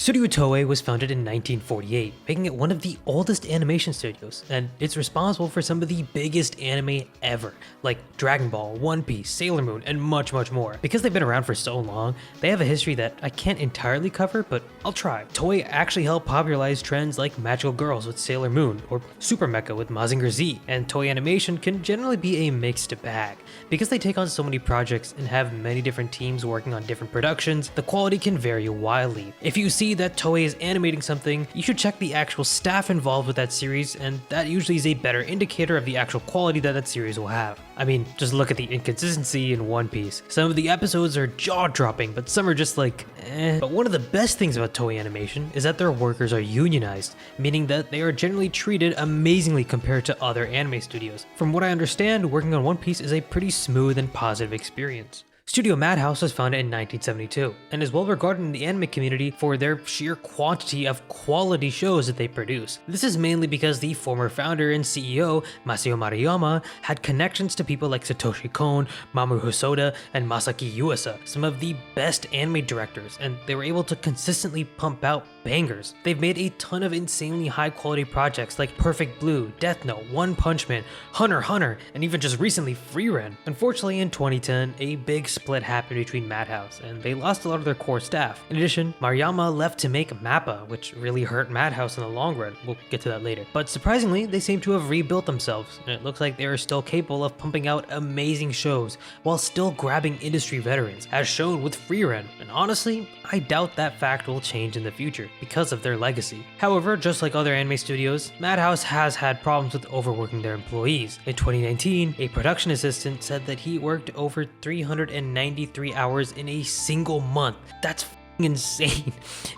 Studio Toei was founded in 1948, making it one of the oldest animation studios, and it's responsible for some of the biggest anime ever, like Dragon Ball, One Piece, Sailor Moon, and much more. Because they've been around for so long, they have a history that I can't entirely cover, but I'll try. Toei actually helped popularize trends like magical girls with Sailor Moon, or Super Mecha with Mazinger Z, and Toei animation can generally be a mixed bag. Because they take on so many projects and have many different teams working on different productions, the quality can vary wildly. If you see that Toei is animating something, you should check the actual staff involved with that series, and that usually is a better indicator of the actual quality that that series will have. I mean, just look at the inconsistency in One Piece. Some of the episodes are jaw-dropping, but some are just like, eh. But one of the best things about Toei Animation is that their workers are unionized, meaning that they are generally treated amazingly compared to other anime studios. From what I understand, working on One Piece is a pretty smooth and positive experience. Studio Madhouse was founded in 1972 and is well regarded in the anime community for their sheer quantity of quality shows that they produce. This is mainly because the former founder and CEO, Masao Maruyama, had connections to people like Satoshi Kon, Mamoru Hosoda, and Masaki Yuasa, some of the best anime directors, and they were able to consistently pump out bangers. They've made a ton of insanely high quality projects like Perfect Blue, Death Note, One Punch Man, Hunter x Hunter, and even just recently Frieren. Unfortunately, in 2010, a big split happened between Madhouse, and they lost a lot of their core staff. In addition, Maruyama left to make Mappa, which really hurt Madhouse in the long run. We'll get to that later. But surprisingly, they seem to have rebuilt themselves, and it looks like they are still capable of pumping out amazing shows while still grabbing industry veterans, as shown with Frieren. And honestly, I doubt that fact will change in the future because of their legacy. However, just like other anime studios, Madhouse has had problems with overworking their employees. In 2019, a production assistant said that he worked over 393 hours in a single month. That's insane.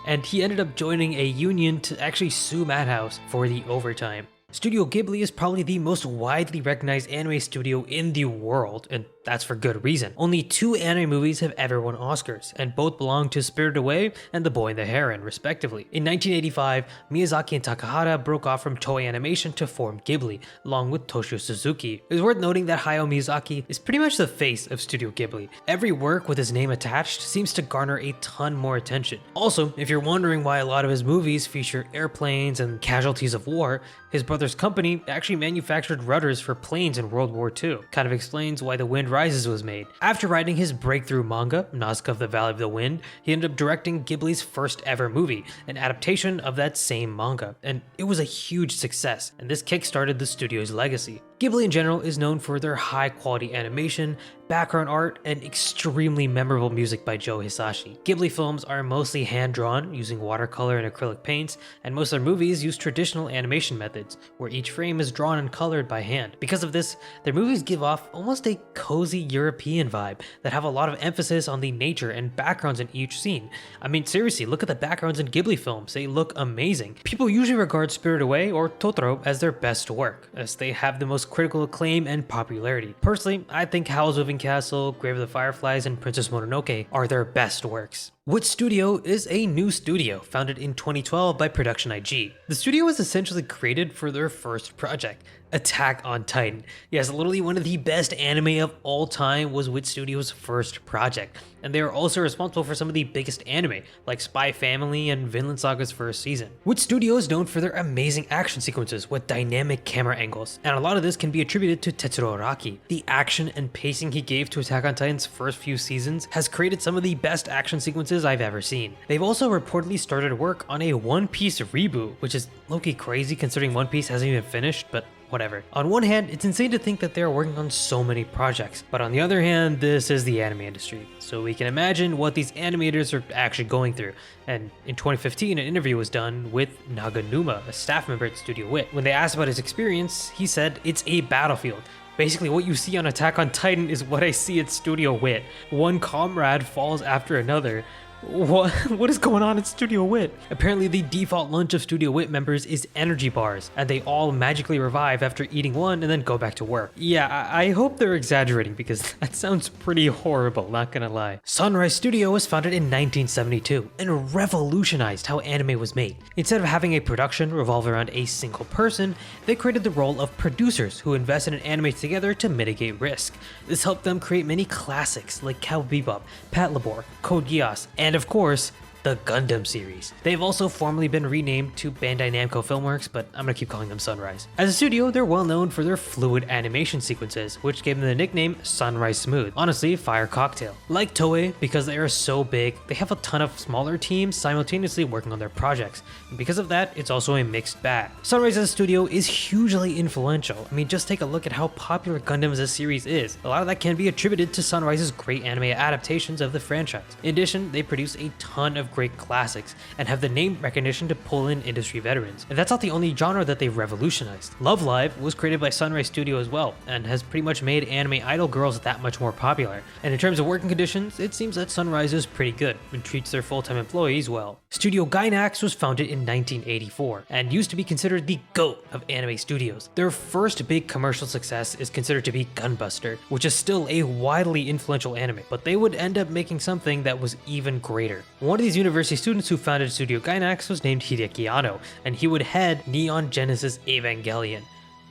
And he ended up joining a union to actually sue Madhouse for the overtime. Studio Ghibli is probably the most widely recognized anime studio in the world, and that's for good reason. Only 2 anime movies have ever won Oscars, and both belong to Spirited Away and The Boy and the Heron, respectively. In 1985, Miyazaki and Takahata broke off from Toei Animation to form Ghibli, along with Toshio Suzuki. It is worth noting that Hayao Miyazaki is pretty much the face of Studio Ghibli. Every work with his name attached seems to garner a ton more attention. Also, if you're wondering why a lot of his movies feature airplanes and casualties of war, his brother's company actually manufactured rudders for planes in World War II. Kind of explains why The Wind Rises was made. After writing his breakthrough manga, Nausicaa of the Valley of the Wind, he ended up directing Ghibli's first ever movie, an adaptation of that same manga, and it was a huge success, and this kickstarted the studio's legacy. Ghibli in general is known for their high quality animation, background art, and extremely memorable music by Joe Hisashi. Ghibli films are mostly hand-drawn using watercolor and acrylic paints, and most of their movies use traditional animation methods, where each frame is drawn and colored by hand. Because of this, their movies give off almost a cozy European vibe that have a lot of emphasis on the nature and backgrounds in each scene. I mean, seriously, look at the backgrounds in Ghibli films, they look amazing. People usually regard Spirited Away or Totoro as their best work, as they have the most critical acclaim and popularity. Personally, I think Howl's Moving Castle, Grave of the Fireflies, and Princess Mononoke are their best works. Wit Studio is a new studio founded in 2012 by Production IG. The studio was essentially created for their first project, Attack on Titan. Yes, literally one of the best anime of all time was Wit Studio's first project, and they are also responsible for some of the biggest anime, like Spy Family and Vinland Saga's first season. Wit Studio is known for their amazing action sequences with dynamic camera angles, and a lot of this can be attributed to Tetsuro Araki. The action and pacing he gave to Attack on Titan's first few seasons has created some of the best action sequences I've ever seen. They've also reportedly started work on a One Piece reboot, which is low-key crazy considering One Piece hasn't even finished, but whatever. On one hand, it's insane to think that they're working on so many projects, but on the other hand, this is the anime industry, so we can imagine what these animators are actually going through. And in 2015, an interview was done with Naganuma, a staff member at Studio Wit. When they asked about his experience, he said, "It's a battlefield. Basically, what you see on Attack on Titan is what I see at Studio Wit. One comrade falls after another." What is going on at Studio Wit? Apparently the default lunch of Studio Wit members is energy bars, and they all magically revive after eating one and then go back to work. Yeah, I hope they're exaggerating because that sounds pretty horrible, not gonna lie. Sunrise Studio was founded in 1972 and revolutionized how anime was made. Instead of having a production revolve around a single person, they created the role of producers who invested in anime together to mitigate risk. This helped them create many classics like Cowboy Bebop, Patlabor, Code Geass, and of course, the Gundam series. They've also formerly been renamed to Bandai Namco Filmworks, but I'm gonna keep calling them Sunrise. As a studio, they're well known for their fluid animation sequences, which gave them the nickname Sunrise Smooth. Honestly, fire cocktail. Like Toei, because they are so big, they have a ton of smaller teams simultaneously working on their projects, and because of that, it's also a mixed bag. Sunrise as a studio is hugely influential. I mean, just take a look at how popular Gundam as a series is. A lot of that can be attributed to Sunrise's great anime adaptations of the franchise. In addition, they produce a ton of great classics and have the name recognition to pull in industry veterans. And that's not the only genre that they've revolutionized. Love Live was created by Sunrise Studio as well, and has pretty much made anime idol girls that much more popular. And in terms of working conditions, it seems that Sunrise is pretty good and treats their full-time employees well. Studio Gainax was founded in 1984 and used to be considered the GOAT of anime studios. Their first big commercial success is considered to be Gunbuster, which is still a widely influential anime, but they would end up making something that was even greater. One of these university students who founded Studio Gainax was named Hideaki Anno, and he would head Neon Genesis Evangelion.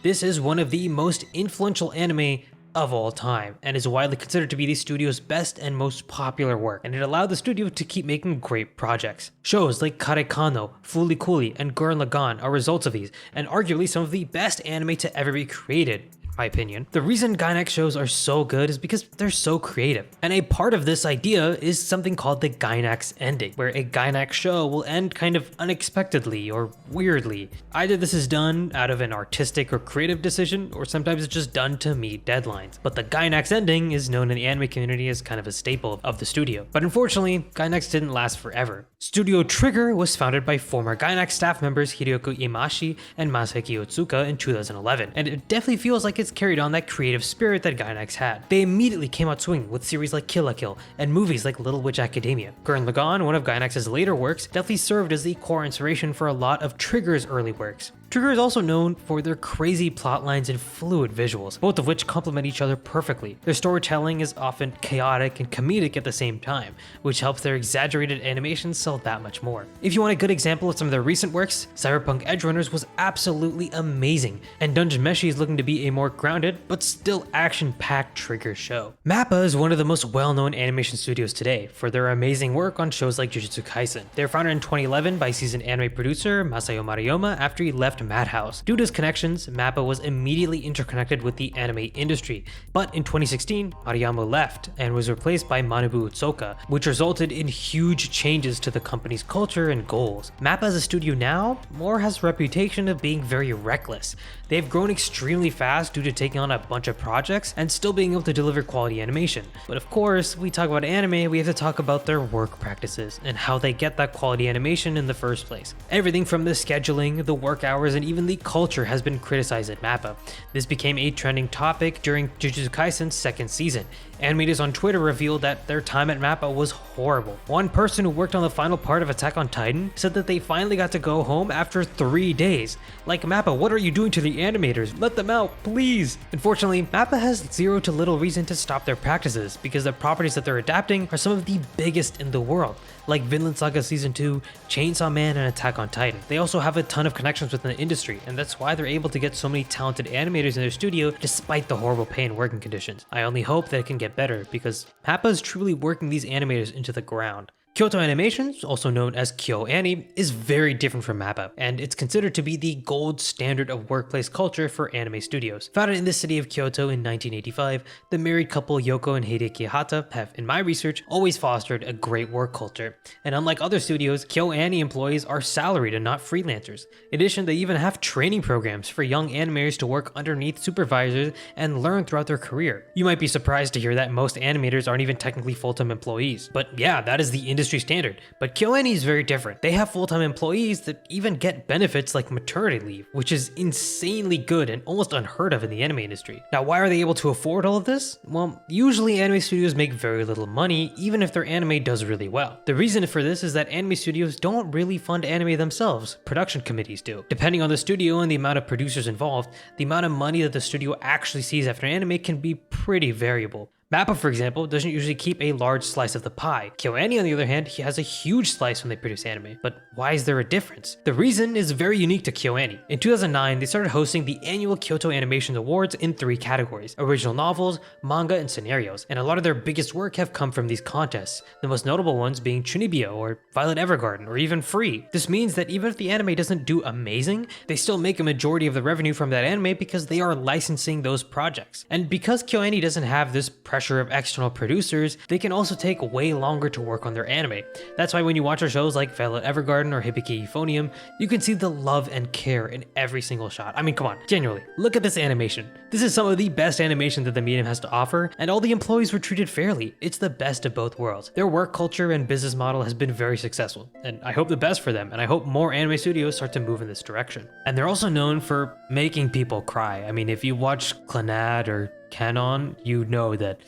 This is one of the most influential anime of all time, and is widely considered to be the studio's best and most popular work, and it allowed the studio to keep making great projects. Shows like Karekano, Fooly Cooly, and Gurren Lagann are results of these, and arguably some of the best anime to ever be created. My opinion. The reason Gainax shows are so good is because they're so creative. And a part of this idea is something called the Gainax ending, where a Gainax show will end kind of unexpectedly or weirdly. Either this is done out of an artistic or creative decision, or sometimes it's just done to meet deadlines. But the Gainax ending is known in the anime community as kind of a staple of the studio. But unfortunately, Gainax didn't last forever. Studio Trigger was founded by former Gainax staff members Hiroyuki Imaishi and Masaki Otsuka in 2011, and it definitely feels like it's carried on that creative spirit that Gainax had. They immediately came out swinging with series like Kill la Kill and movies like Little Witch Academia. Gurren Lagann, one of Gainax's later works, definitely served as the core inspiration for a lot of Trigger's early works. Trigger is also known for their crazy plot lines and fluid visuals, both of which complement each other perfectly. Their storytelling is often chaotic and comedic at the same time, which helps their exaggerated animations sell that much more. If you want a good example of some of their recent works, Cyberpunk Edgerunners was absolutely amazing, and Dungeon Meshi is looking to be a more grounded, but still action-packed Trigger show. Mappa is one of the most well-known animation studios today for their amazing work on shows like Jujutsu Kaisen. They were founded in 2011 by seasoned anime producer Masayo Maruyama after he left Madhouse. Due to his connections, Mappa was immediately interconnected with the anime industry, but in 2016, Maruyama left and was replaced by Manabu Utsuka, which resulted in huge changes to the company's culture and goals. Mappa as a studio now more has a reputation of being very reckless. They've grown extremely fast due to taking on a bunch of projects and still being able to deliver quality animation. But of course, we talk about anime, we have to talk about their work practices and how they get that quality animation in the first place. Everything from the scheduling, the work hours, and even the culture has been criticized at Mappa. This became a trending topic during Jujutsu Kaisen's second season. Animators on Twitter revealed that their time at Mappa was horrible. One person who worked on the final part of Attack on Titan said that they finally got to go home after 3 days. Like, Mappa, what are you doing to the animators? Let them out, please! Unfortunately, Mappa has zero to little reason to stop their practices because the properties that they're adapting are some of the biggest in the world, like Vinland Saga Season 2, Chainsaw Man, and Attack on Titan. They also have a ton of connections within the industry, and that's why they're able to get so many talented animators in their studio despite the horrible pay and working conditions. I only hope that it can get better because Mappa is truly working these animators into the ground. Kyoto Animations, also known as KyoAni, is very different from Mappa, and it's considered to be the gold standard of workplace culture for anime studios. Founded in the city of Kyoto in 1985, the married couple Yoko and Hideki Hata have, in my research, always fostered a great work culture. And unlike other studios, KyoAni employees are salaried and not freelancers. In addition, they even have training programs for young animators to work underneath supervisors and learn throughout their career. You might be surprised to hear that most animators aren't even technically full-time employees, but yeah, that is the industry standard. But KyoAni is very different. They have full-time employees that even get benefits like maternity leave, which is insanely good and almost unheard of in the anime industry. Now, why are they able to afford all of this? Well, usually anime studios make very little money, even if their anime does really well. The reason for this is that anime studios don't really fund anime themselves, production committees do. Depending on the studio and the amount of producers involved, the amount of money that the studio actually sees after an anime can be pretty variable. Mappa, for example, doesn't usually keep a large slice of the pie. KyoAni, on the other hand, he has a huge slice when they produce anime. But why is there a difference? The reason is very unique to KyoAni. In 2009, they started hosting the annual Kyoto Animation Awards in 3 categories: original novels, manga, and scenarios, and a lot of their biggest work have come from these contests, the most notable ones being Chunibyo or Violet Evergarden or even Free. This means that even if the anime doesn't do amazing, they still make a majority of the revenue from that anime because they are licensing those projects. And because KyoAni doesn't have this pressure of external producers, they can also take way longer to work on their anime. That's why when you watch our shows like Violet Evergarden or Hibiki Euphonium, you can see the love and care in every single shot. I mean, come on, genuinely, look at this animation. This is some of the best animation that the medium has to offer, and all the employees were treated fairly. It's the best of both worlds. Their work culture and business model has been very successful, and I hope the best for them, and I hope more anime studios start to move in this direction. And they're also known for making people cry. I mean, if you watch Clannad or Canon, you know that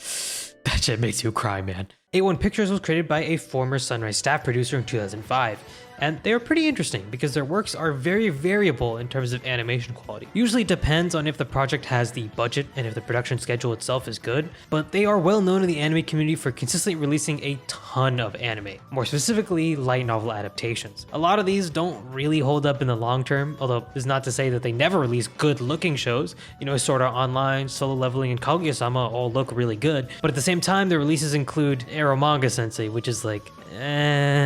shit makes you cry, man. A1 Pictures was created by a former Sunrise staff producer in 2005. And they're pretty interesting because their works are very variable in terms of animation quality. Usually depends on if the project has the budget and if the production schedule itself is good, but they are well known in the anime community for consistently releasing a ton of anime, more specifically light novel adaptations. A lot of these don't really hold up in the long term, although it's not to say that they never release good looking shows. You know, Sword Art Online, Solo Leveling, and Kaguya-sama all look really good, but at the same time their releases include Arrow Manga Sensei, which is like,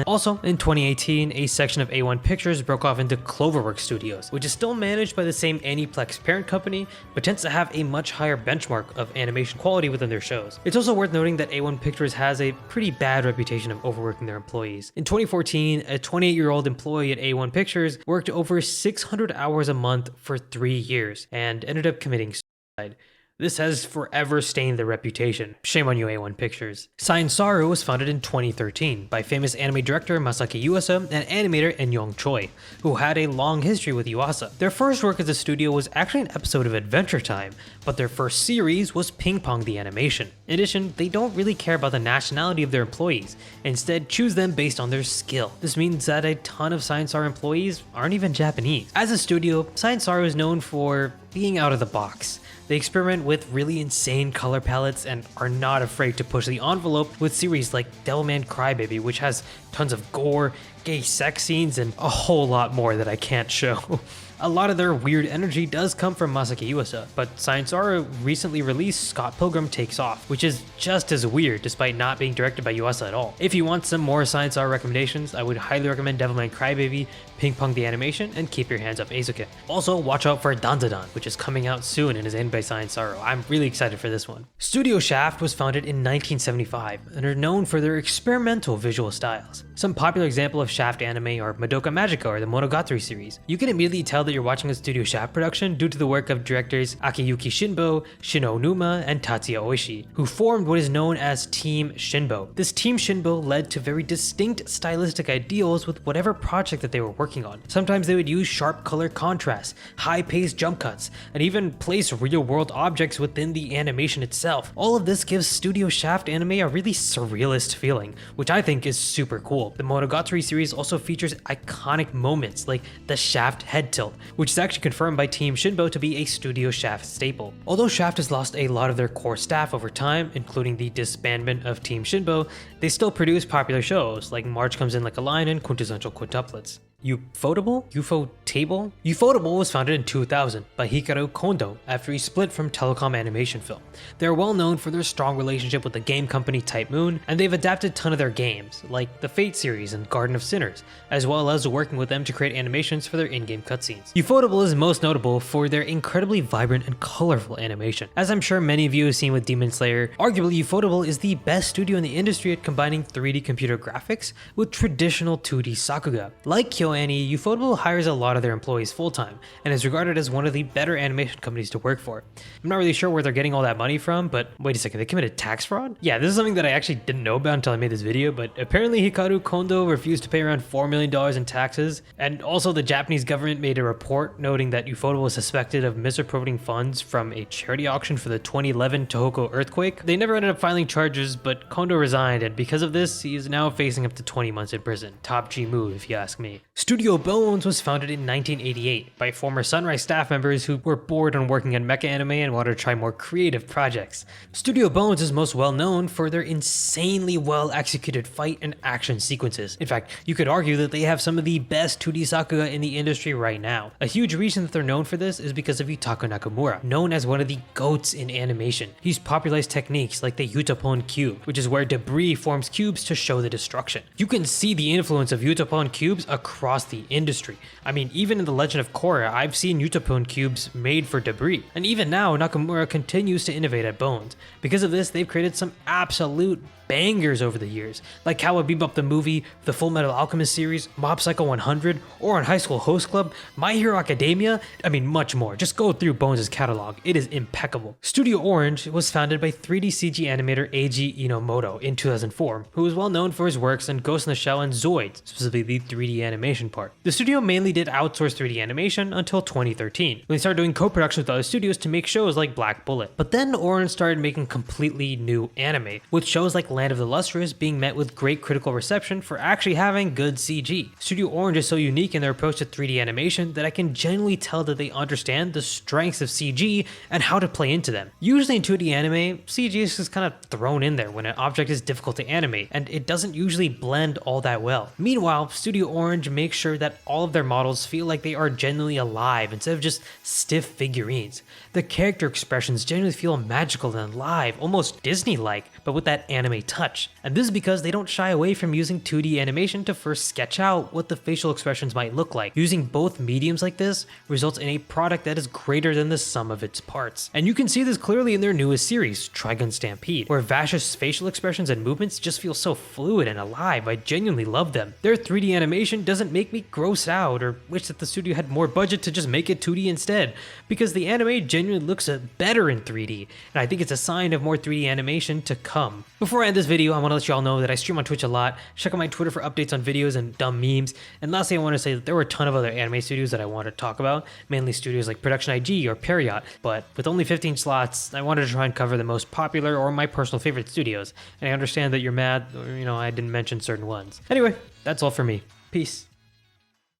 Also, in 2018, a section of A1 Pictures broke off into Cloverworks Studios, which is still managed by the same Aniplex parent company, but tends to have a much higher benchmark of animation quality within their shows. It's also worth noting that A1 Pictures has a pretty bad reputation of overworking their employees. In 2014, a 28-year-old employee at A1 Pictures worked over 600 hours a month for 3 years and ended up committing suicide. This has forever stained their reputation. Shame on you, A1 Pictures. Science Saru was founded in 2013 by famous anime director Masaki Yuasa and animator Eun-young Choi, who had a long history with Yuasa. Their first work as a studio was actually an episode of Adventure Time, but their first series was Ping Pong the Animation. In addition, they don't really care about the nationality of their employees, instead choose them based on their skill. This means that a ton of Science Saru employees aren't even Japanese. As a studio, Science Saru is known for being out of the box. They experiment with really insane color palettes and are not afraid to push the envelope with series like Devilman Crybaby, which has tons of gore, gay sex scenes, and a whole lot more that I can't show. A lot of their weird energy does come from Masaki Yuasa, but Science Saru recently released Scott Pilgrim Takes Off, which is just as weird despite not being directed by Yuasa at all. If you want some more Science Saru recommendations, I would highly recommend Devilman Crybaby, Ping Pong the Animation, and Keep Your Hands Up Eizouken. Also, watch out for Dandadan, which is coming out soon and is animated by Science Saru. I'm really excited for this one. Studio Shaft was founded in 1975 and are known for their experimental visual styles. Some popular examples of Shaft anime are Madoka Magica or the Monogatari series. You can immediately tell that you're watching a Studio Shaft production due to the work of directors Akiyuki Shinbo, Shino Onuma, and Tatsuya Oishi, who formed what is known as Team Shinbo. This Team Shinbo led to very distinct stylistic ideals with whatever project that they were working on. Sometimes they would use sharp color contrast, high-paced jump cuts, and even place real-world objects within the animation itself. All of this gives Studio Shaft anime a really surrealist feeling, which I think is super cool. The Monogatari series also features iconic moments like the Shaft head tilt, which is actually confirmed by Team Shinbo to be a Studio Shaft staple. Although Shaft has lost a lot of their core staff over time, including the disbandment of Team Shinbo, they still produce popular shows like March Comes In Like a Lion and Quintessential Quintuplets. Ufotable? Ufotable was founded in 2000 by Hikaru Kondo after he split from Telecom Animation Film. They're well known for their strong relationship with the game company Type Moon, and they've adapted a ton of their games, like the Fate series and Garden of Sinners, as well as working with them to create animations for their in-game cutscenes. Ufotable is most notable for their incredibly vibrant and colorful animation. As I'm sure many of you have seen with Demon Slayer, arguably Ufotable is the best studio in the industry at combining 3D computer graphics with traditional 2D sakuga. Like KyoAni, Ufotable hires a lot of their employees full-time and is regarded as one of the better animation companies to work for. I'm not really sure where they're getting all that money from, but wait a second, they committed tax fraud? Yeah, this is something that I actually didn't know about until I made this video, but apparently Hikaru Kondo refused to pay around $4 million in taxes, and also the Japanese government made a report noting that Ufotable was suspected of misappropriating funds from a charity auction for the 2011 Tohoku earthquake. They never ended up filing charges, but Kondo resigned, and because of this, he is now facing up to 20 months in prison. Top G move, if you ask me. Studio Bones was founded in 1988 by former Sunrise staff members who were bored on working on mecha anime and wanted to try more creative projects. Studio Bones is most well known for their insanely well executed fight and action sequences. In fact, you could argue that they have some of the best 2D sakuga in the industry right now. A huge reason that they're known for this is because of Yutaka Nakamura, known as one of the GOATs in animation. He's popularized techniques like the Yutapon cube, which is where debris forms cubes to show the destruction. You can see the influence of Yutapon cubes across the industry. I mean, even in The Legend of Korra, I've seen Yutapon cubes made for debris. And even now, Nakamura continues to innovate at Bones. Because of this, they've created some absolute bangers over the years, like Cowboy Bebop the movie, the Full Metal Alchemist series, Mob Psycho 100, or on High School Host Club, My Hero Academia, I mean much more. Just go through Bones' catalog, it is impeccable. Studio Orange was founded by 3D CG animator Eiji Inomoto in 2004, who is well known for his works on Ghost in the Shell and Zoids, specifically the 3D animation part. The studio mainly did outsource 3D animation until 2013, when they started doing co-production with other studios to make shows like Black Bullet. But then Orange started making completely new anime, with shows like Land of the Lustrous being met with great critical reception for actually having good CG. Studio Orange is so unique in their approach to 3D animation that I can genuinely tell that they understand the strengths of CG and how to play into them. Usually in 2D anime, CG is just kind of thrown in there when an object is difficult to animate, and it doesn't usually blend all that well. Meanwhile, Studio Orange makes sure that all of their models feel like they are genuinely alive instead of just stiff figurines. The character expressions genuinely feel magical and alive, almost Disney-like, but with that anime touch. And this is because they don't shy away from using 2D animation to first sketch out what the facial expressions might look like. Using both mediums like this results in a product that is greater than the sum of its parts. And you can see this clearly in their newest series, Trigun Stampede, where Vash's facial expressions and movements just feel so fluid and alive. I genuinely love them. Their 3D animation doesn't make me gross out or wish that the studio had more budget to just make it 2D instead, because the anime genuinely looks better in 3D, and I think it's a sign of more 3D animation to come. Before I end this video, I want to let y'all know that I stream on Twitch a lot. Check out my Twitter for updates on videos and dumb memes. And lastly, I want to say that there were a ton of other anime studios that I wanted to talk about, mainly studios like Production IG or Pierrot, but with only 15 slots, I wanted to try and cover the most popular or my personal favorite studios. And I understand that you're mad, or I didn't mention certain ones. Anyway, that's all for me. Peace.